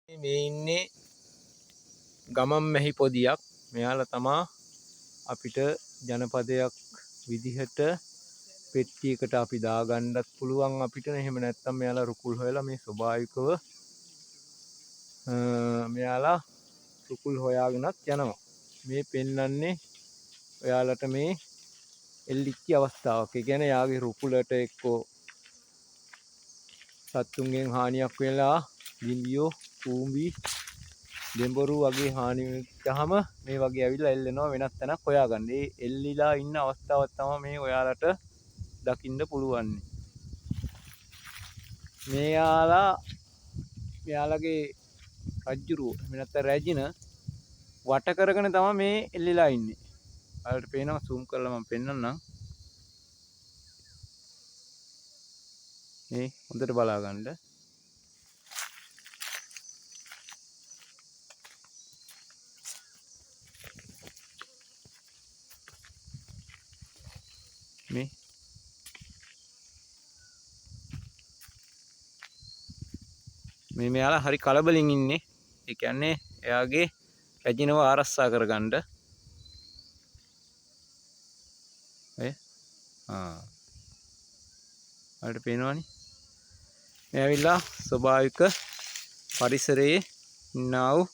මේ ඉන්නේ ගමම් මැහි පොදියක්. මෙයාලා තමා අපිට ජනපදයක් විදිහට පෙට්ටියකට අපි දාගන්නත් පුළුවන් අපිට. එහෙම නැත්නම් මෙයාලා රුකුල් හොයලා මේ ස්වභාවිකව මෙයාලා රුකුල් හොයාගෙනත් යනවා. මේ පෙන්වන්නේ ඔයාලට මේ එල්ලිච්ච අවස්ථාවක්. ඒ කියන්නේ යාගේ රුකුලට එක්කෝ සත්තුන්ගෙන් හානියක් වෙලා ලිඹියෝ කූඹි දෙඹරු වගේ හානි වෙච්චාම මේ වගේ ඇවිල්ලා එල්ලෙනවා වෙනත් තැනක් හොයාගන්න. ඒ එල්ලිලා ඉන්න අවස්ථාවක් තමයි මේ ඔයාලට දකින්න පුළුවන්. මෙයාලගේ රජ්ජුරුව එහෙම නැත්නම් රැජින වට කරගෙන තමයි මේ එල්ලිලා ඉන්නේ. ඔයාලට පේනවා zoom කරලා මම පෙන්නන්නම්. මේ හොඳට බලා ගන්න. මේ මෙයාලා හරි කලබලින් ඉන්නේ. ඒ කියන්නේ එයාගේ රැජිනව ආරක්ෂා කරගන්න. ඔයාලට පේනවනේ. මේ ඇවිල්ලා ස්වභාවික පරිසරයේ ඉන්නා වූ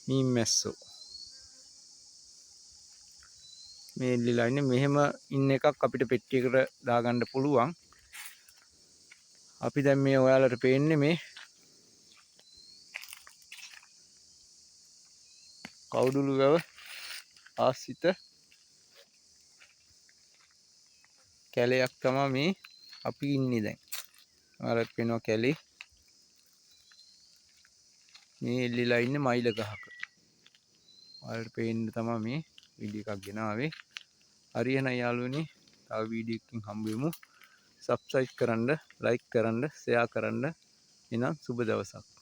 මීමැස්සෝ. මේ එල්ලිලා ඉන්නේ. මෙහෙම ඉන්න එකක් අපිට පෙට්ටියකට දාගන්න පුළුවන්. අපි දැන් මේ ඔයාලට පේන්නේ මේ කවුඩුළු වැව ආශ්‍රිත කැලයක් තමයි මේ අපි ඉන්නේ දැන්. ඔයාලට පේනවා කැලේ මේ එල්ලිලා ඉන්නේ මයිල ගහක. ඔයාලට පේන්න තමයි මේ වීඩියෝ එකක් ගෙනාවේ. හරියන යාළුවනි, තව වීඩියෝ එකකින් හම්බ වෙමු. සබ්ස්ක්‍රයිබ් කරන්න, ලයික් කරන්න, ෂෙයා කරන්න. එහෙනම් සුබ දවසක්.